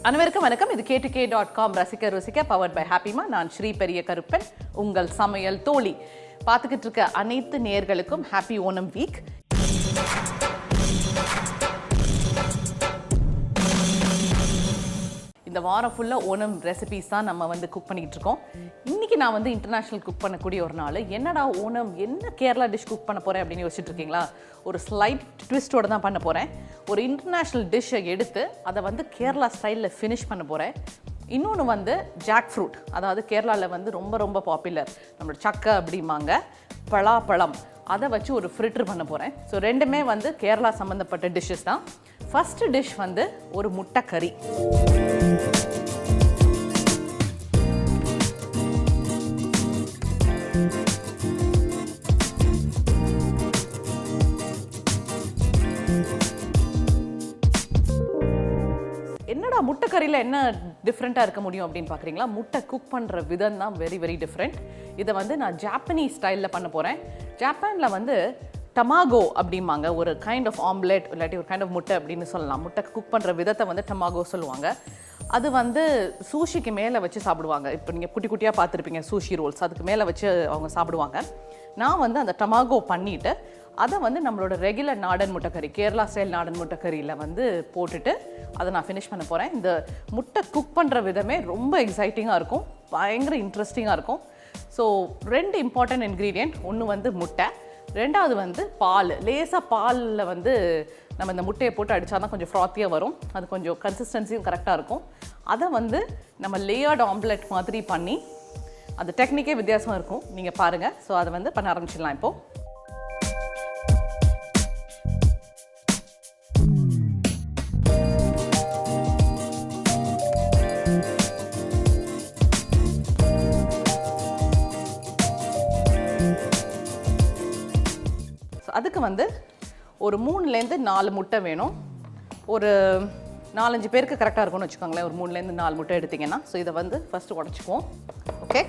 அனைவருக்கும் வணக்கம். இது KTK.com ரசிக்க ருசிக்க பவர்ட் பை ஹாப்பிமா. நான் ஸ்ரீ பெரிய கருப்பன், உங்கள் சமையல் தோழி. பார்த்துக்கிட்டு இருக்க அனைத்து நேயர்களுக்கும் ஹாப்பி ஓணம் வீக். இந்த வாரம் ஃபுல்லாக ஓணம் ரெசிபிஸ் தான் நம்ம வந்து குக் பண்ணிக்கிட்டு இருக்கோம். இன்றைக்கி நான் வந்து இன்டர்நேஷ்னல் குக் பண்ணக்கூடிய ஒரு நாள். என்னடா ஓணம், என்ன கேரளா டிஷ் குக் பண்ண போகிறேன் அப்படின்னு யோசிச்சுட்டு இருக்கீங்களா? ஒரு ஸ்லைட் ட்விஸ்ட்டோடு தான் பண்ண போகிறேன். ஒரு இன்டர்நேஷ்னல் டிஷ்ஷை எடுத்து அதை வந்து கேரளா ஸ்டைலில் ஃபினிஷ் பண்ண போகிறேன். இன்னொன்று வந்து ஜாக் ஃப்ரூட், அதாவது கேரளாவில் வந்து ரொம்ப ரொம்ப பாப்புலர், நம்மளோட சக்கை அப்படிம்பாங்க, பலாப்பழம், அதை வச்சு ஒரு ஃப்ரிட்டர் பண்ண போகிறேன். ஸோ ரெண்டுமே வந்து கேரளா சம்மந்தப்பட்ட டிஷ்ஷஸ் தான். ஃபஸ்ட்டு டிஷ் வந்து ஒரு முட்டை கறி. என்னடா முட்டை கறியில் என்ன டிஃப்ரெண்ட்டாக இருக்க முடியும் அப்படின்னு பார்க்குறீங்களா? முட்டை குக் பண்ணுற விதம் தான் வெரி வெரி டிஃப்ரெண்ட். இதை வந்து நான் ஜாப்பனீஸ் ஸ்டைலில் பண்ண போகிறேன். ஜப்பானில் வந்து டமாகோ அப்படிம்பாங்க, ஒரு கைண்ட் ஆஃப் ஆம்லெட் இல்லாட்டி ஒரு கைண்ட் ஆஃப் முட்டை அப்படின்னு சொல்லலாம். முட்டை குக் பண்ணுற விதத்தை வந்து டமாகோ சொல்லுவாங்க. அது வந்து சூஷிக்கு மேலே வச்சு சாப்பிடுவாங்க. இப்போ நீங்கள் குட்டி குட்டியாக பார்த்துருப்பீங்க சூஷி ரோல்ஸ், அதுக்கு மேலே வச்சு அவங்க சாப்பிடுவாங்க. நான் வந்து அந்த டமாகோ பண்ணிவிட்டு அதை வந்து நம்மளோட ரெகுலர் நாடன் முட்டைக்கறி, கேரளா ஸ்டைல் நாடன் முட்டைக்கறியில் வந்து போட்டுட்டு அதை நான் ஃபினிஷ் பண்ண போகிறேன். இந்த முட்டை குக் பண்ணுற விதமே ரொம்ப எக்ஸைட்டிங்காக இருக்கும், பயங்கர இன்ட்ரெஸ்டிங்காக இருக்கும். So 2 important ingredient. ஒன்று வந்து முட்டை, ரெண்டாவது வந்து பால். லேசாக பாலில் வந்து நம்ம இந்த முட்டையை போட்டு அடித்தா தான் கொஞ்சம் ஃப்ராத்தியாக வரும், அது கொஞ்சம் கன்சிஸ்டன்சியும் கரெக்டாக இருக்கும். அதை வந்து நம்ம லேயர்டு ஆம்லெட் மாதிரி பண்ணி, அது டெக்னிக்கே வித்தியாசமாக இருக்கும், நீங்கள் பாருங்கள். ஸோ அதை வந்து பண்ண ஆரம்பிச்சிடலாம் இப்போது. அதுக்கு வந்து ஒரு 3லேருந்து 4 முட்டை வேணும். ஒரு 4-5 பேருக்கு கரெக்டாக இருக்கும்னு வச்சுக்கோங்களேன், ஒரு 3லேருந்து 4 முட்டை எடுத்திங்கன்னா. ஸோ இதை வந்து ஃபஸ்ட்டு உடச்சிக்குவோம். ஓகே,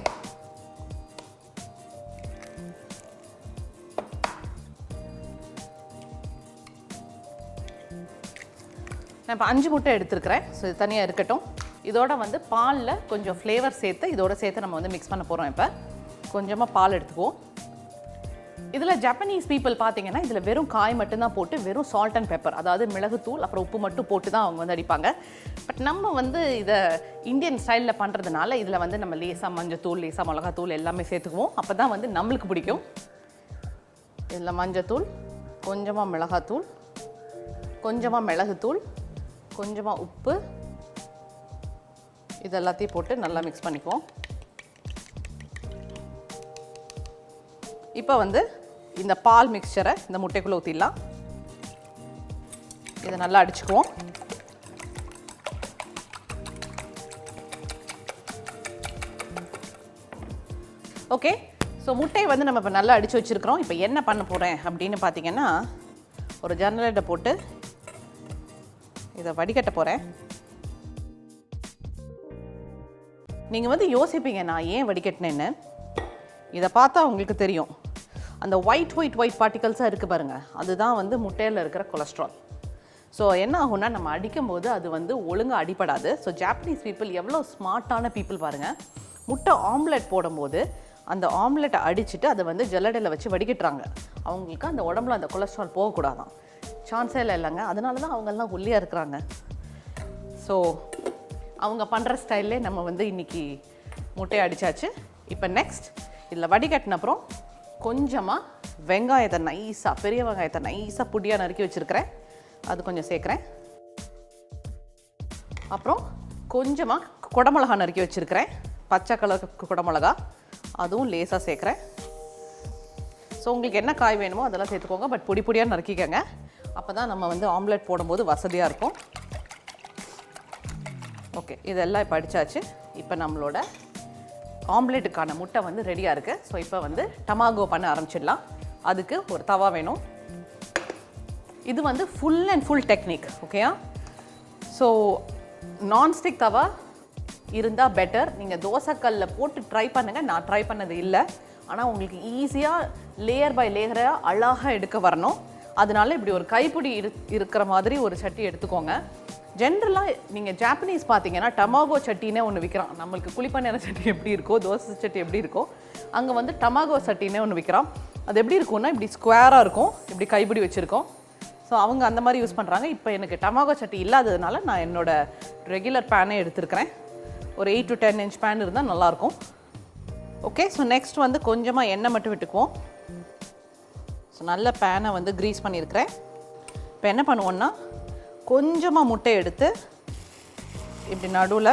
நான் இப்போ 5 முட்டை எடுத்துருக்கிறேன். ஸோ இது தனியாக இருக்கட்டும். இதோட வந்து பாலில் கொஞ்சம் ஃப்ளேவர் சேர்த்து இதோட சேர்த்து நம்ம வந்து மிக்ஸ் பண்ண போகிறோம். இப்போ கொஞ்சமாக பால் எடுத்துக்குவோம். இதில் ஜப்பனீஸ் பீப்புள் பார்த்தீங்கன்னா இதில் வெறும் காய் மட்டும்தான் போட்டு, வெறும் சால்ட் அண்ட் பெப்பர், அதாவது மிளகுத்தூள் அப்புறம் உப்பு மட்டும் போட்டு தான் அவங்க வந்து அடிப்பாங்க. பட் நம்ம வந்து இதை இந்தியன் ஸ்டைலில் பண்ணுறதுனால இதில் வந்து நம்ம லேசாக மஞ்சத்தூள், லேசாக மிளகாத்தூள் எல்லாமே சேர்த்துக்குவோம். அப்போ தான் வந்து நம்மளுக்கு பிடிக்கும். இதில் மஞ்சத்தூள், கொஞ்சமாக மிளகாத்தூள், கொஞ்சமாக மிளகுத்தூள், கொஞ்சமாக உப்பு, இது எல்லாத்தையும் போட்டு நல்லா மிக்ஸ் பண்ணிக்குவோம். இப்போ வந்து இந்த பால் மிக்சரை இந்த முட்டைக்குள்ளே ஊற்றிடலாம். இதை நல்லா அடிச்சுக்குவோம். ஓகே, ஸோ முட்டையை வந்து நம்ம இப்போ நல்லா அடித்து வச்சுருக்கிறோம். இப்போ என்ன பண்ண போகிறேன் அப்படின்னு பார்த்தீங்கன்னா, ஒரு ஜன்னலிட்ட போட்டு இதை வடிகட்ட போகிறேன். நீங்கள் வந்து யோசிப்பீங்க நான் ஏன் வடிகட்டினேன்னு. இதை பார்த்தா உங்களுக்கு தெரியும், அந்த ஒயிட் பார்ட்டிகல்ஸாக இருக்குது பாருங்கள், அதுதான் வந்து முட்டையில் இருக்கிற கொலஸ்ட்ரால். ஸோ என்ன ஆகும்னா, நம்ம அடிக்கும்போது அது வந்து ஒழுங்காக அடிப்படாது. ஸோ ஜாப்பனீஸ் பீப்புள் எவ்வளோ ஸ்மார்ட்டான பீப்புள் பாருங்கள். முட்டை ஆம்லெட் போடும்போது அந்த ஆம்லெட்டை அடிச்சுட்டு அதை வந்து ஜல்லடையில் வச்சு வடிகட்டுறாங்க. அவங்களுக்கு அந்த உடம்புல அந்த கொலஸ்ட்ரால் போகக்கூடாதான். சான்ஸே இல்லைங்க, அதனால தான் அவங்கெல்லாம் ஒல்லியாக இருக்கிறாங்க. ஸோ அவங்க பண்ணுற ஸ்டைல்லே நம்ம வந்து இன்றைக்கி முட்டையை அடித்தாச்சு. இப்போ நெக்ஸ்ட் இதில் வடிகட்டின அப்புறம் கொஞ்சமாக வெங்காயத்தை நைஸாக, பெரிய வெங்காயத்தை நைஸாக புடியாக நறுக்கி வச்சுருக்கிறேன், அது கொஞ்சம் சேர்க்குறேன். அப்புறம் கொஞ்சமாக குடமிளகா நறுக்கி வச்சுருக்கிறேன், பச்சை கலர் குடமிளகா, அதுவும் லேசாக சேர்க்குறேன். ஸோ உங்களுக்கு என்ன காய் வேணுமோ அதெல்லாம் சேர்த்துக்கோங்க, பட் பொடியாக நறுக்கிக்கங்க. அப்போ தான் நம்ம வந்து ஆம்லெட் போடும்போது வசதியாக இருக்கும். ஓகே, இதெல்லாம் இப்போ அடித்தாச்சு. இப்போ நம்மளோட ஆம்லெட்டுக்கான முட்டை வந்து ரெடியாக இருக்குது. ஸோ இப்போ வந்து டமாகோ பண்ண ஆரம்பிச்சிடலாம். அதுக்கு ஒரு தவா வேணும். இது வந்து ஃபுல் அண்ட் ஃபுல் டெக்னிக், ஓகேயா? ஸோ நான்ஸ்டிக் தவா இருந்தால் பெட்டர். நீங்கள் தோசைக்கல்லில் போட்டு ட்ரை பண்ணுங்கள். நான் ட்ரை பண்ணது இல்லை, ஆனால் உங்களுக்கு ஈஸியாக லேயர் பை லேயராக அழகாக எடுக்க வரணும். அதனால இப்படி ஒரு கைப்பிடி இருக்கிற மாதிரி ஒரு சட்டி எடுத்துக்கோங்க. ஜென்ரலாக நீங்கள் ஜாப்பனீஸ் பார்த்தீங்கன்னா டமாகோ சட்டினே ஒன்று விற்கிறான். நம்மளுக்கு குழிப்பணியார சட்டி எப்படி இருக்கோ, தோசை சட்டி எப்படி இருக்கோ, அங்கே வந்து டமாகோ சட்டினே ஒன்று விற்கிறான். அது எப்படி இருக்கும்னா இப்படி ஸ்கொயராக இருக்கும், இப்படி கைப்பிடி வச்சுருக்கோம். ஸோ அவங்க அந்த மாதிரி யூஸ் பண்ணுறாங்க. இப்போ எனக்கு டமாகோ சட்டி இல்லாததுனால நான் என்னோடய ரெகுலர் பேனே எடுத்துருக்கிறேன். ஒரு 8 to 10 inch பேன் இருந்தால் நல்லாயிருக்கும். ஓகே, ஸோ நெக்ஸ்ட் வந்து கொஞ்சமாக எண்ணெய் மட்டும் விட்டுக்குவோம். ஸோ நல்ல பேனை வந்து க்ரீஸ் பண்ணியிருக்கிறேன். இப்போ என்ன பண்ணுவோன்னா கொஞ்சமாக முட்டை எடுத்து இப்படி நடுவில்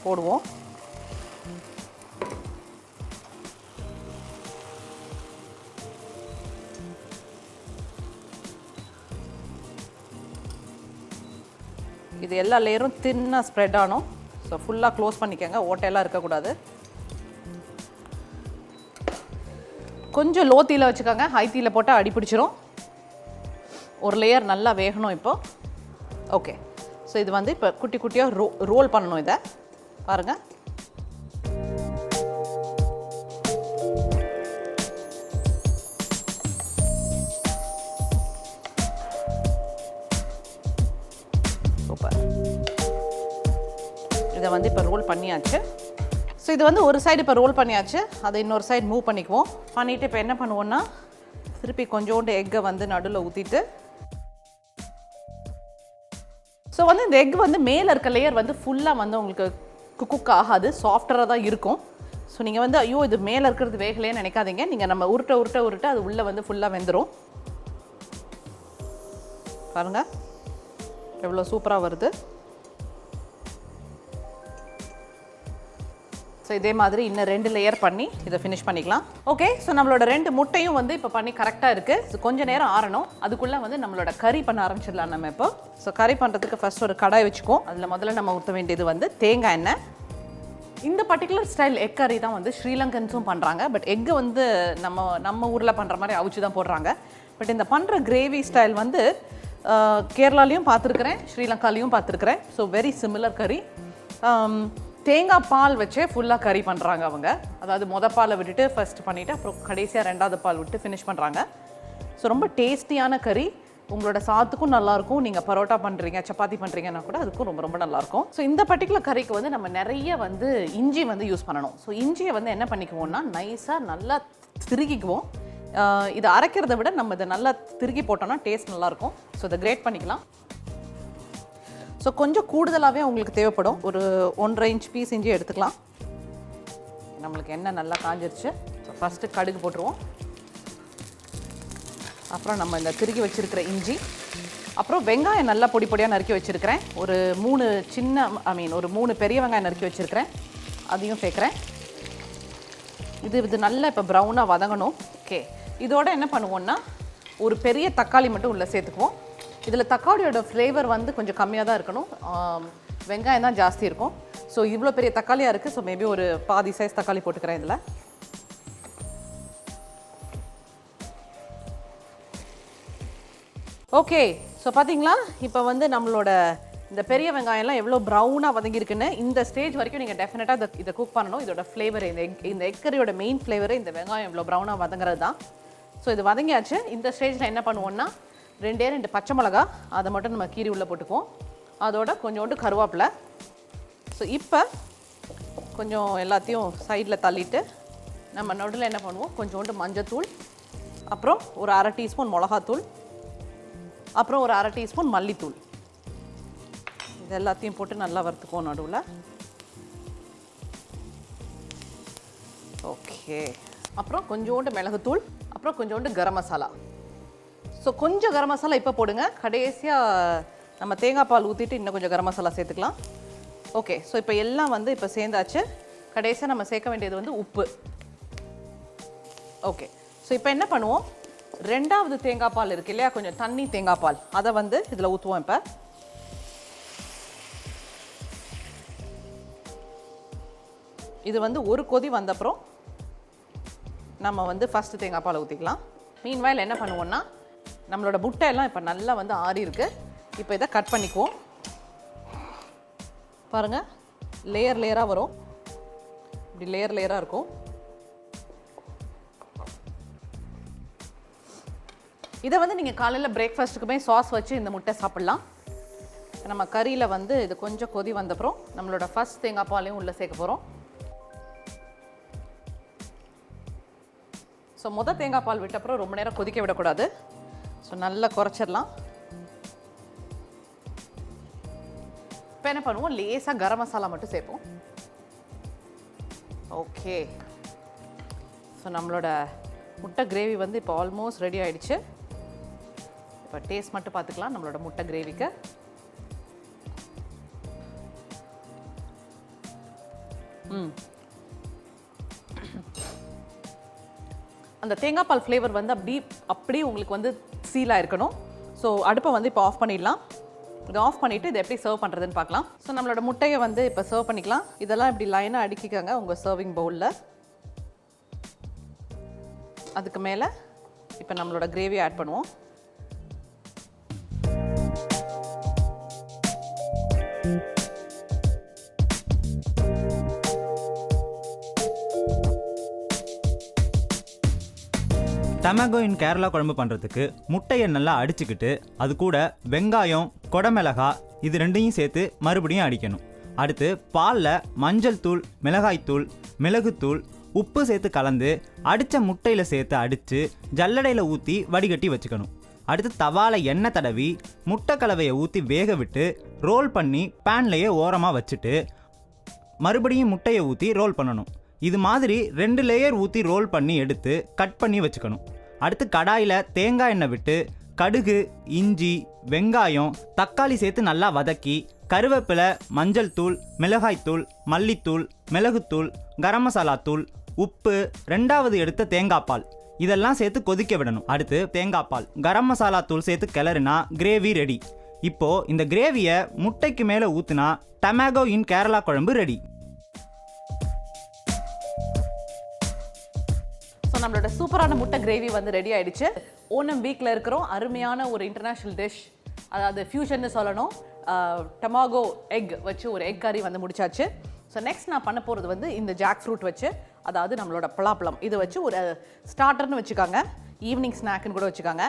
போடுவோம். இது எல்லா லேயரும் தின்னாக ஸ்ப்ரெட் ஆனும். ஸோ ஃபுல்லாக க்ளோஸ் பண்ணிக்கோங்க, ஓட்டையெல்லாம் இருக்கக்கூடாது. கொஞ்சம் லோ தீயில் வச்சுக்கோங்க, ஹை தீயில் போட்டால் அடி பிடிச்சிரும். ஒரு லேயர் நல்லா வேகணும் இப்போ. ஓகே, ஸோ இது வந்து இப்போ குட்டி குட்டியாக ரோல் பண்ணணும். இதை பாருங்கள். சூப்பர். இதை வந்து இப்போ ரோல் பண்ணியாச்சு. ஸோ இது வந்து ஒரு சைடு இப்போ ரோல் பண்ணியாச்சு, அதை இன்னொரு சைடு மூவ் பண்ணிக்குவோம். பண்ணிவிட்டு இப்போ என்ன பண்ணுவோன்னா திருப்பி கொஞ்சோண்டு எக்கை வந்து நடுவில் ஊற்றிட்டு, ஸோ வந்து இந்த எக் வந்து மேலே இருக்க லேயர் வந்து ஃபுல்லாக வந்து உங்களுக்கு குக் ஆகாது, சாஃப்டராக தான் இருக்கும். ஸோ நீங்கள் வந்து ஐயோ இது மேலே இருக்கிறது வேகலைன்னு நினைக்காதீங்க. நீங்கள் நம்ம உருட்ட அது உள்ளே வந்து ஃபுல்லாக வெந்துடும். பாருங்கள் எவ்வளோ சூப்பராக வருது. ஸோ இதே மாதிரி இன்னும் 2 லேயர் பண்ணி இதை ஃபினிஷ் பண்ணிக்கலாம். ஓகே, ஸோ நம்மளோட 2 முட்டையும் வந்து இப்போ பண்ணி கரெக்டாக இருக்குது. ஸோ கொஞ்சம் நேரம் ஆறணும். அதுக்குள்ளே வந்து நம்மளோட கறி பண்ண ஆரம்பிச்சிடலாம் நம்ம இப்போ. ஸோ கறி பண்ணுறதுக்கு ஃபஸ்ட் ஒரு கடாய் வச்சுக்குவோம். அதில் முதல்ல நம்ம ஊற்ற வேண்டியது வந்து தேங்காய் எண்ணெய். இந்த பர்டிகுலர் ஸ்டைல் எக் கறி தான் வந்து ஸ்ரீலங்கன்ஸும் பண்ணுறாங்க. பட் எக்கு வந்து நம்ம ஊரில் பண்ணுற மாதிரி அவிச்சு தான் போடுறாங்க. பட் இந்த பண்ணுற கிரேவி ஸ்டைல் வந்து கேரளாலையும் பார்த்துருக்குறேன், ஸ்ரீலங்காலையும் பார்த்துருக்குறேன். ஸோ வெரி சிமிலர் கறி. தேங்காய் பால் வச்சே ஃபுல்லாக கறி பண்ணுறாங்க அவங்க. அதாவது பாலை விட்டுட்டு ஃபர்ஸ்ட் பண்ணிவிட்டு அப்புறம் கடைசியாக 2வது பால் விட்டு ஃபினிஷ் பண்ணுறாங்க. ஸோ ரொம்ப டேஸ்டியான கறி. உங்களோட சாத்துக்கும் நல்லாயிருக்கும். நீங்கள் பரோட்டா பண்ணுறீங்க, சப்பாத்தி பண்ணுறீங்கன்னா கூட அதுக்கும் ரொம்ப ரொம்ப நல்லாயிருக்கும். ஸோ இந்த பர்டிகுலர் கறிக்கு வந்து நம்ம நிறைய வந்து இஞ்சி வந்து யூஸ் பண்ணணும். ஸோ இஞ்சியை வந்து என்ன பண்ணிக்குவோம்னா நைஸாக நல்லா திருகிக்குவோம். இதை அரைக்கிறத விட நம்ம இதை நல்லா திருகி போட்டோம்னா டேஸ்ட் நல்லாயிருக்கும். ஸோ இதை கிரேட் பண்ணிக்கலாம். ஸோ கொஞ்சம் கூடுதலாகவே உங்களுக்கு தேவைப்படும். ஒரு 1.5 inch பீஸ் இஞ்சி எடுத்துக்கலாம். நம்மளுக்கு எண்ணெய் நல்லா காஞ்சிருச்சு. ஸோ ஃபஸ்ட்டு கடுகு போட்டுருவோம். அப்புறம் நம்ம இந்த திருகி வச்சுருக்கிற இஞ்சி, அப்புறம் வெங்காயம் நல்லா பொடி பொடியாக நறுக்கி வச்சுருக்கிறேன். ஒரு 3 பெரிய வெங்காயம் நறுக்கி வச்சுருக்கிறேன், அதையும் சேர்க்குறேன். இது நல்லா இப்போ ப்ரௌனாக வதங்கணும். ஓகே, இதோட என்ன பண்ணுவோன்னா ஒரு பெரிய தக்காளி மட்டும் உள்ளே சேர்த்துக்குவோம். இதில் தக்காளியோட ஃப்ளேவர் வந்து கொஞ்சம் கம்மியாக தான் இருக்கணும், வெங்காயம் தான் ஜாஸ்தி இருக்கும். ஸோ இவ்வளோ பெரிய தக்காளியாக இருக்குது. ஸோ மேபி ஒரு பாதி சைஸ் தக்காளி போட்டுக்கிறேன் இதில். ஓகே, ஸோ பார்த்தீங்களா இப்போ வந்து நம்மளோட இந்த பெரிய வெங்காயம்லாம் எவ்வளோ ப்ரௌனாக வதங்கியிருக்குன்னு. இந்த ஸ்டேஜ் வரைக்கும் நீங்கள் டெஃபினட்டாக இதை குக் பண்ணணும். இதோட ஃப்ளேவர், இந்த எக் கறியோட மெயின் ஃப்ளேவரு இந்த வெங்காயம் எவ்வளோ ப்ரௌனாக வதங்குறது தான். ஸோ இது வதங்கியாச்சு. இந்த ஸ்டேஜில் என்ன பண்ணுவோன்னா 2 பச்சை மிளகா, அதை மட்டும் நம்ம கீரி உள்ளே போட்டுக்குவோம். அதோட கொஞ்சோண்டு கருவேப்பிலை. ஸோ இப்போ கொஞ்சம் எல்லாத்தையும் சைடில் தள்ளிட்டு நம்ம நடுவில் என்ன பண்ணுவோம், கொஞ்சோண்டு மஞ்சத்தூள், அப்புறம் ஒரு 1/2 டீஸ்பூன் மிளகாத்தூள், அப்புறம் ஒரு 1/2 டீஸ்பூன் மல்லித்தூள். இது எல்லாத்தையும் போட்டு நல்லா வறுத்துக்குவோம் நடுவில். ஓகே, அப்புறம் கொஞ்சோண்டு மிளகுத்தூள், அப்புறம் கொஞ்சோண்டு கரம் மசாலா. ஸோ கொஞ்சம் கரம் மசாலா இப்போ போடுங்க. கடைசியாக நம்ம தேங்காய் பால் ஊற்றிட்டு இன்னும் கொஞ்சம் கரம் மசாலா சேர்த்துக்கலாம். ஓகே, ஸோ இப்போ எல்லாம் வந்து இப்போ சேர்ந்தாச்சு. கடைசியாக நம்ம சேர்க்க வேண்டியது வந்து உப்பு. ஓகே, ஸோ இப்போ என்ன பண்ணுவோம், 2வது தேங்காய் பால் இருக்கு இல்லையா, கொஞ்சம் தண்ணி தேங்காய் பால், அதை வந்து இதில் ஊற்றுவோம். இப்போ இது வந்து ஒரு கொதி வந்தப்புறம் நம்ம வந்து ஃபஸ்ட்டு தேங்காய் பாலை ஊற்றிக்கலாம். மீன்வாயில் என்ன பண்ணுவோன்னா நம்மளோட முட்டை எல்லாம் இப்போ நல்லா வந்து ஆறி இருக்கு. இப்போ இதை கட் பண்ணிக்குவோம். பாருங்கள், லேயராக வரும். இப்படி லேயராக இருக்கும். இதை வந்து நீங்கள் காலையில் பிரேக்ஃபாஸ்ட்டுக்குமே சாஸ் வச்சு இந்த முட்டை சாப்பிட்லாம். நம்ம கறியில் வந்து இது கொஞ்சம் கொதி வந்தப்புறம் நம்மளோட ஃபர்ஸ்ட் தேங்காய் பாலையும் உள்ளே சேர்க்க போகிறோம். ஸோ தேங்காய் பால் விட்டப்புறம் ரொம்ப நேரம் கொதிக்க விடக்கூடாது. ஸோ நல்லா குறைச்சிடலாம். இப்போ என்ன பண்ணுவோம், லேசாக கரம் மசாலா மட்டும் சேர்ப்போம். ஓகே, ஸோ நம்மளோட முட்டை கிரேவி வந்து இப்போ ஆல்மோஸ்ட் ரெடி ஆகிடுச்சு. இப்போ டேஸ்ட் மட்டும் பார்த்துக்கலாம் நம்மளோட முட்டை கிரேவிக்கு. அந்த தேங்காய் பால் ஃப்ளேவர் வந்து அப்படியே உங்களுக்கு வந்து சீலாக இருக்கணும். ஸோ அடுப்பை வந்து இப்போ ஆஃப் பண்ணிடலாம். இதை ஆஃப் பண்ணிவிட்டு இதை எப்படி சர்வ் பண்ணுறதுன்னு பார்க்கலாம். ஸோ நம்மளோட முட்டையை வந்து இப்போ சர்வ் பண்ணிக்கலாம். இதெல்லாம் இப்படி லைனாக அடுக்கிக்கோங்க உங்கள் சர்விங் பவுலில். அதுக்கு மேலே இப்போ நம்மளோட கிரேவி ஆட் பண்ணுவோம். டமாகோ இன் கேரளா குழம்பு பண்ணுறதுக்கு முட்டையை நல்லா அடிச்சுக்கிட்டு அது கூட வெங்காயம், கொடமிளகாய் இது ரெண்டையும் சேர்த்து மறுபடியும் அடிக்கணும். அடுத்து பாலில் மஞ்சள் தூள், மிளகாய்த்தூள், மிளகுத்தூள், உப்பு சேர்த்து கலந்து அடித்த முட்டையில் சேர்த்து அடித்து ஜல்லடையில் ஊற்றி வடிகட்டி வச்சுக்கணும். அடுத்து தவால எண்ணெய் தடவி முட்டை கலவையை ஊற்றி வேக விட்டு ரோல் பண்ணி பேன்லேயே ஓரமாக வச்சுட்டு மறுபடியும் முட்டையை ஊற்றி ரோல் பண்ணணும். இது மாதிரி 2 லேயர் ஊற்றி ரோல் பண்ணி எடுத்து கட் பண்ணி வச்சுக்கணும். அடுத்து கடாயில் தேங்காய் எண்ணெய் விட்டு கடுகு, இஞ்சி, வெங்காயம், தக்காளி சேர்த்து நல்லா வதக்கி கருவேப்பிலை, மஞ்சள் தூள், மிளகாய்த்தூள், மல்லித்தூள், மிளகுத்தூள், கரம் மசாலா தூள், உப்பு, 2வது எடுத்த தேங்காய் பால் இதெல்லாம் சேர்த்து கொதிக்க விடணும். அடுத்து தேங்காய் பால், கரம் மசாலா தூள் சேர்த்து கிளறுனா கிரேவி ரெடி. இப்போது இந்த கிரேவியை முட்டைக்கு மேலே ஊற்றுனா டமாகோ இன் கேரளா குழம்பு ரெடி. ஸோ நம்மளோட சூப்பரான முட்டை கிரேவி வந்து ரெடி ஆகிடுச்சு. ஓணம் வீக்கில் இருக்கிறோம். அருமையான ஒரு இன்டர்நேஷ்னல் டிஷ், அதாவது ஃபியூஷன்னு சொல்லணும். டமாகோ எக் வச்சு ஒரு எக் கறி வந்து முடிச்சாச்சு. ஸோ நெக்ஸ்ட் நான் பண்ண போகிறது வந்து இந்த ஜாக் ஃப்ரூட் வச்சு, அதாவது நம்மளோட பலாப்பழம் இது வச்சு ஒரு ஸ்டார்டர்னு வச்சுக்காங்க, ஈவினிங் ஸ்நாக்னு கூட வச்சுக்காங்க.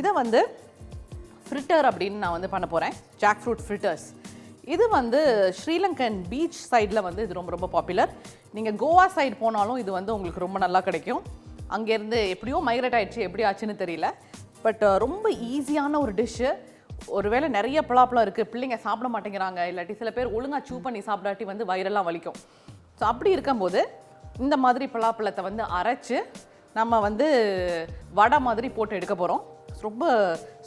இதை வந்து ஃப்ரிட்டர் அப்படின்னு நான் வந்து பண்ண போகிறேன். Jackfruit fritters. இது வந்து ஸ்ரீலங்கன் பீச் சைடில் வந்து இது ரொம்ப ரொம்ப பாப்புலர். நீங்கள் கோவா சைடு போனாலும் இது வந்து உங்களுக்கு ரொம்ப நல்லா கிடைக்கும். அங்கேருந்து எப்படியோ மைக்ரேட் ஆகிடுச்சு, எப்படி ஆச்சுன்னு தெரியல. பட் ரொம்ப ஈஸியான ஒரு டிஷ்ஷு. ஒருவேளை நிறைய பலாப்பழம் இருக்குது, பிள்ளைங்க சாப்பிட மாட்டேங்கிறாங்க, இல்லாட்டி சில பேர் ஒழுங்காக சூ பண்ணி சாப்பிடாட்டி வந்து வயிறெல்லாம் வலிக்கும். ஸோ அப்படி இருக்கும்போது இந்த மாதிரி பலாப்பழத்தை வந்து அரைச்சி நம்ம வந்து வடை மாதிரி போட்டு எடுக்க போகிறோம். ரொம்ப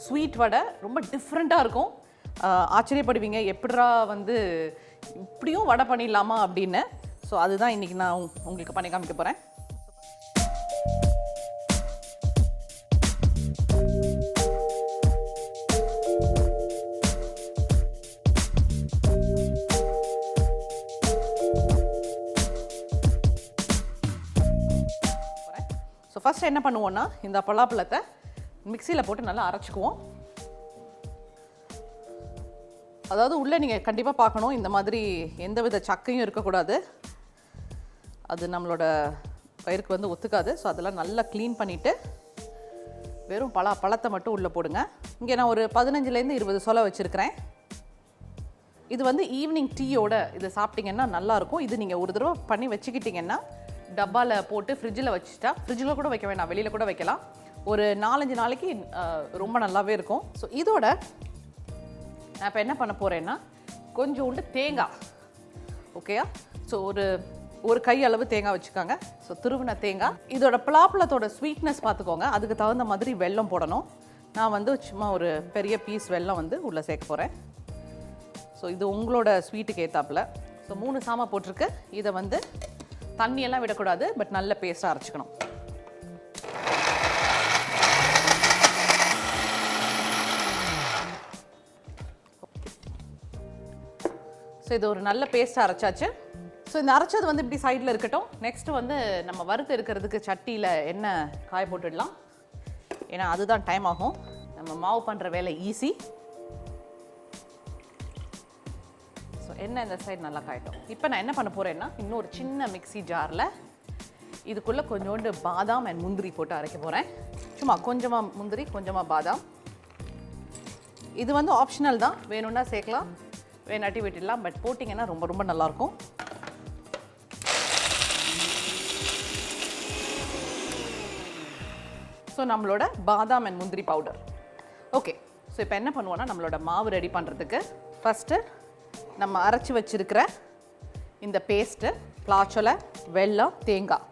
ஸ்வீட் வடை, ரொம்ப டிஃப்ரெண்ட்டாக இருக்கும். ஆச்சரியப்படுவீங்க, எப்படிரா வந்து இப்படியும் வடை பண்ணிடலாமா அப்படின்னு. ஸோ அதுதான் இன்றைக்கி நான் உங்களுக்கு பண்ணி காமிக்க போகிறேன். ஸோ ஃபஸ்ட் என்ன பண்ணுவோன்னா, இந்த பலாப்பழத்தை மிக்சியில் போட்டு நல்லா அரைச்சிக்குவோம். அதாவது உள்ளே நீங்கள் கண்டிப்பாக பார்க்கணும், இந்த மாதிரி எந்த வித சக்கையும் இருக்கக்கூடாது, அது நம்மளோட பயிருக்கு வந்து ஒத்துக்காது. ஸோ அதெல்லாம் நல்லா க்ளீன் பண்ணிவிட்டு வெறும் பழத்தை மட்டும் உள்ளே போடுங்க. இங்கே நான் ஒரு 15லேருந்து 20 சொலை வச்சுருக்கிறேன். இது வந்து ஈவினிங் டீயோட இது சாப்பிட்டிங்கன்னா நல்லாயிருக்கும். இது நீங்கள் ஒரு தடவை பண்ணி வச்சுக்கிட்டிங்கன்னா டப்பாவில் போட்டு ஃப்ரிட்ஜில் வச்சுட்டா, ஃப்ரிட்ஜில் கூட வைக்க வேணாம், வெளியில் கூட வைக்கலாம், ஒரு 4-5 நாளைக்கு ரொம்ப நல்லாவே இருக்கும். ஸோ இதோட நான் இப்போ என்ன பண்ண போகிறேன்னா, கொஞ்சோண்டு தேங்காய், ஓகேயா? ஸோ ஒரு கை அளவு தேங்காய் வச்சுக்காங்க. ஸோ திருவின தேங்காய். இதோட பலாப்பழத்தோட ஸ்வீட்னஸ் பார்த்துக்கோங்க, அதுக்கு தகுந்த மாதிரி வெல்லம் போடணும். நான் வந்து சும்மா ஒரு பெரிய பீஸ் வெல்லம் வந்து உள்ளே சேர்க்க போகிறேன். ஸோ இது உங்களோட ஸ்வீட்டுக்கு ஏற்றாப்புல. ஸோ 3 சாமா போட்டிருக்கு. இதை வந்து தண்ணியெல்லாம் விடக்கூடாது, பட் நல்ல பேஸ்ட்டாக அரைச்சிக்கணும். ஸோ இது ஒரு நல்ல பேஸ்ட்டாக அரைச்சாச்சு. ஸோ இந்த அரைச்சது வந்து இப்படி சைடில் இருக்கட்டும். நெக்ஸ்ட்டு வந்து நம்ம வறுத்து இருக்கிறதுக்கு சட்டியில் எண்ணெய் காய போட்டுடலாம். ஏன்னா அதுதான் டைம் ஆகும். நம்ம மாவு பண்ணுற வேலை ஈஸி. எண்ணெய் இந்த சைடு நல்லா காயட்டும். இப்போ நான் என்ன பண்ண போகிறேன்னா இன்னொரு சின்ன மிக்ஸி ஜாரில் இதுக்குள்ளே கொஞ்சோண்டு பாதாம் அண்ட் முந்திரி போட்டு அரைக்க போகிறேன். சும்மா கொஞ்சமாக முந்திரி கொஞ்சமாக பாதாம். இது வந்து ஆப்ஷனல் தான், வேணும்னா சேர்க்கலாம், வேணாட்டி விட்டுடலாம். பட் போட்டிங்கன்னா ரொம்ப ரொம்ப நல்லாயிருக்கும். ஸோ நம்மளோட பாதாம் அண்ட் முந்திரி பவுடர் ஓகே. ஸோ இப்போ என்ன பண்ணுவோன்னா நம்மளோட மாவு ரெடி பண்ணுறதுக்கு ஃபஸ்ட்டு நம்ம அரைச்சி வச்சுருக்கிற இந்த பேஸ்ட்டு பலாச்சொலை, வெல்லம், தேங்காய்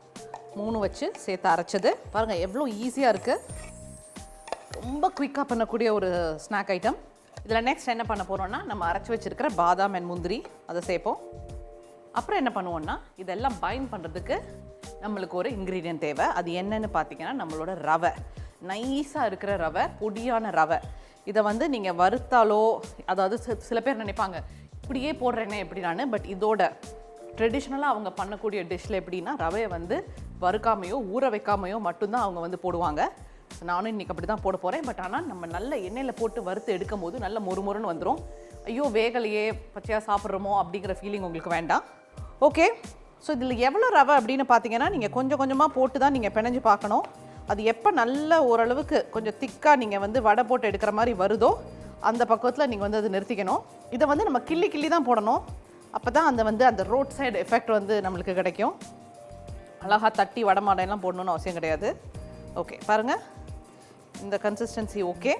3 வச்சு சேர்த்து அரைச்சது. பாருங்கள் எவ்வளோ ஈஸியாக இருக்குது, ரொம்ப குயிக்காக பண்ணக்கூடிய ஒரு ஸ்நாக் ஐட்டம். இதில் நெக்ஸ்ட் என்ன பண்ண போகிறோன்னா நம்ம அரைச்சி வச்சுருக்கிற பாதாம் அண்ட் முந்திரி அதை சேர்ப்போம். அப்புறம் என்ன பண்ணுவோன்னா இதெல்லாம் பைண்ட் பண்ணுறதுக்கு நம்மளுக்கு ஒரு இன்க்ரீடியன்ட் தேவை. அது என்னன்னு பார்த்தீங்கன்னா நம்மளோட ரவை, நைஸாக இருக்கிற ரவை, பொடியான ரவை. இதை வந்து நீங்கள் வறுத்தாலோ, அதாவது சில பேர் நினைப்பாங்க இப்படியே போடுறேனே எப்படினான்னு. பட் இதோட ட்ரெடிஷ்னலாக அவங்க பண்ணக்கூடிய டிஷ்ஷில் எப்படின்னா ரவையை வந்து வறுக்காமையோ ஊற வைக்காமையோ மட்டும்தான் அவங்க வந்து போடுவாங்க. நானும் இன்றைக்கி அப்படி தான் போட போகிறேன். பட் ஆனால் நம்ம நல்ல எண்ணெயில் போட்டு வறுத்து எடுக்கும் போது நல்ல மொறுமொறுன்னு வந்துடும். ஐயோ வேகலையே பச்சையாக சாப்பிட்றோமோ அப்படிங்கிற ஃபீலிங் உங்களுக்கு வேண்டாம். ஓகே, ஸோ இதில் எவ்வளோ ரவை அப்படின்னு பார்த்தீங்கன்னா நீங்கள் கொஞ்சம் கொஞ்சமாக போட்டு தான் நீங்கள் பிணைஞ்சு பார்க்கணும். அது எப்போ நல்ல ஓரளவுக்கு கொஞ்சம் திக்காக நீங்கள் வந்து வடை போட்டு எடுக்கிற மாதிரி வருதோ அந்த பக்கத்தில் நீங்கள் வந்து அது நிறுத்திக்கணும். இதை வந்து நம்ம கிள்ளி கிள்ளி தான் போடணும். அப்போ தான் அந்த ரோட் சைடு எஃபெக்ட் வந்து நம்மளுக்கு கிடைக்கும். அழகாக தட்டி வடை மாடையெல்லாம் போடணுன்னு அவசியம் கிடையாது. ஓகே பாருங்கள், இந்த கன்சிஸ்டன்சி ஓகே.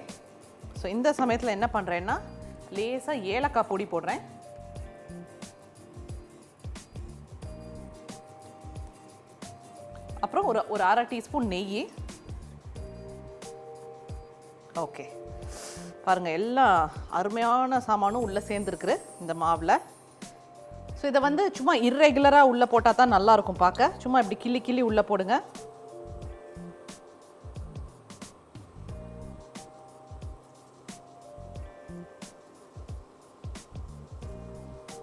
ஸோ இந்த சமயத்தில் என்ன பண்ணுறேன்னா லேசாக ஏலக்காய் பொடி போடுறேன். அப்புறம் ஒரு அரை டீஸ்பூன் நெய். ஓகே பாருங்கள், எல்லா அருமையான சாமானும் உள்ளே சேர்ந்துருக்குது இந்த மாவில். ஸோ இதை வந்து சும்மா இர்ரெகுலராக உள்ளே போட்டால் தான் நல்லாயிருக்கும் பார்க்க. சும்மா இப்படி கிள்ளி கிள்ளி உள்ளே போடுங்க.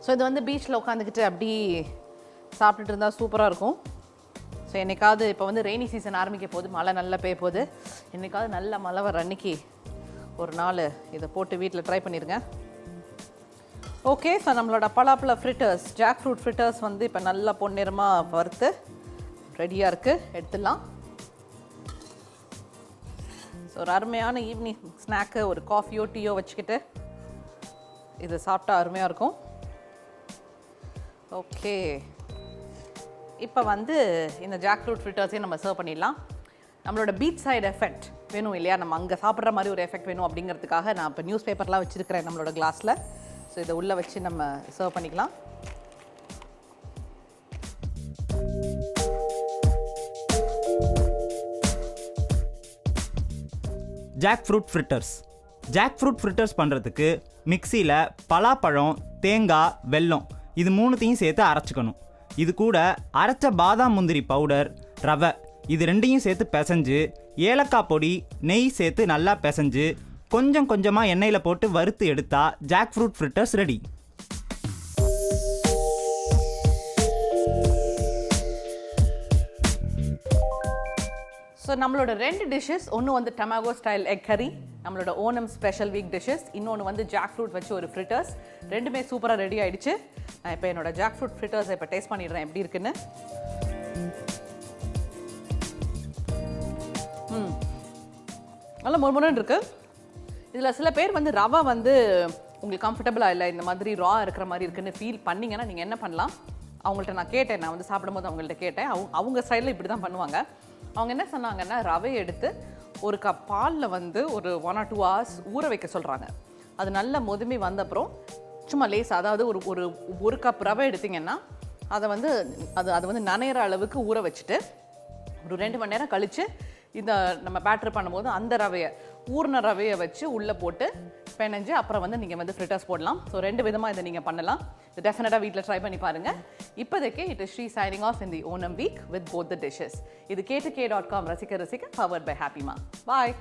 ஸோ இது வந்து பீச்சில் உட்காந்துக்கிட்டு அப்படி சாப்பிட்டுட்டு இருந்தால் சூப்பராக இருக்கும். ஸோ என்னைக்காவது இப்போ வந்து ரெய்னி சீசன் ஆரம்பிக்க போகுது, மழை நல்லா பெய்ய போகுது. என்னைக்காவது நல்ல மழை வர அன்னைக்கு ஒரு நாள் இதை போட்டு வீட்டில் ட்ரை பண்ணிடுங்க. ஓகே, ஸோ நம்மளோட பலாப்பழ ஃப்ரிட்டர்ஸ், ஜாக் ஃப்ரூட் ஃப்ரிட்டர்ஸ் வந்து இப்போ நல்லா பொன்னிறமாக வறுத்து ரெடியாக இருக்குது, எடுத்துடலாம். ஸோ ஒரு அருமையான ஈவினிங் ஸ்நாக்கு, ஒரு காஃபியோ டீயோ வச்சுக்கிட்டு இது சாப்பிட்டா அருமையாக இருக்கும். ஓகே, இப்போ வந்து இந்த ஜாக் ஃப்ரூட் ஃப்ரிட்டர்ஸையும் நம்ம சர்வ் பண்ணிடலாம். நம்மளோட பீச் சைடு எஃபெக்ட் வேணும் இல்லையா, நம்ம அங்கே சாப்பிட்ற மாதிரி ஒரு எஃபெக்ட் வேணும் அப்படிங்கிறதுக்காக நான் இப்போ நியூஸ் பேப்பர்லாம் வச்சுருக்கிறேன் நம்மளோட கிளாஸில். ஸோ இதை உள்ளே வச்சு நம்ம சர்வ் பண்ணிக்கலாம். Jackfruit fritters. Jackfruit fritters பண்ணுறதுக்கு மிக்சியில் பலாப்பழம், தேங்காய், வெல்லம் இது 3த்தையும் சேர்த்து அரைச்சிக்கணும். இது கூட அரைச்ச பாதாம் முந்திரி பவுடர், ரவை இது 2யும் சேர்த்து பிசைஞ்சு, ஏலக்காய் பொடி, நெய் சேர்த்து நல்லா பிசைஞ்சு கொஞ்சம் கொஞ்சமாக எண்ணெயில் போட்டு வறுத்து எடுத்தா jackfruit fritters ready. So நம்மளோட 2 டிஷ்ஷஸ், ஒன்று வந்து டொமேட்டோ ஸ்டைல் எக் கறி, நம்மளோட ஓணம் ஸ்பெஷல் வீக் டிஷ்ஷஸ். இன்னொன்று வந்து ஜாக் ஃப்ரூட் வச்சு ஒரு ஃப்ரிட்டர்ஸ். 2மே சூப்பராக ரெடி ஆகிடுச்சு. நான் இப்போ என்னோட ஜாக் ஃப்ரூட் ஃப்ரிட்டர்ஸை இப்போ டேஸ்ட் பண்ணிடுறேன் எப்படி இருக்குன்னு. நல்லா மொறுமொறுன்னு இருக்குது. இதில் சில பேர் வந்து ரவை வந்து உங்களுக்கு கம்ஃபர்டபுளாக இல்லை, இந்த மாதிரி ரா இருக்கிற மாதிரி இருக்குன்னு ஃபீல் பண்ணிங்கன்னா நீங்கள் என்ன பண்ணலாம், அவங்கள்ட்ட நான் கேட்டேன், நான் வந்து சாப்பிடும்போது அவங்கள்ட்ட கேட்டேன், அவங்க ஸ்டைலில் இப்படி தான் பண்ணுவாங்க. அவங்க என்ன சொன்னாங்கன்னா ரவையை எடுத்து ஒரு கப் பாலில் வந்து ஒரு 1 or 2 hours ஊற வைக்க சொல்கிறாங்க. அது நல்ல முதுமி வந்தப்புறம் சும்மா லேஸ், அதாவது ஒரு கப் ரவை எடுத்திங்கன்னா அதை வந்து அது வந்து நனையிற அளவுக்கு ஊற வச்சுட்டு ஒரு 2 மணி நேரம் கழித்து இந்த நம்ம பேட்டர் பண்ணும்போது அந்த ஊறின ரவையை வச்சு உள்ளே போட்டு பிணைஞ்சு அப்புறம் வந்து நீங்கள் வந்து ஃப்ரிட்டர்ஸ் போடலாம். ஸோ 2 விதமாக இதை நீங்கள் பண்ணலாம். இது டெஃபினட்டாக வீட்டில் ட்ரை பண்ணி பாருங்கள். இப்போதைக்கு it is Sri signing off in the Onam week with both the dishes. இது k2k.com ரசிக்க பவர்ட் பை ஹாப்பிமா. பாய்.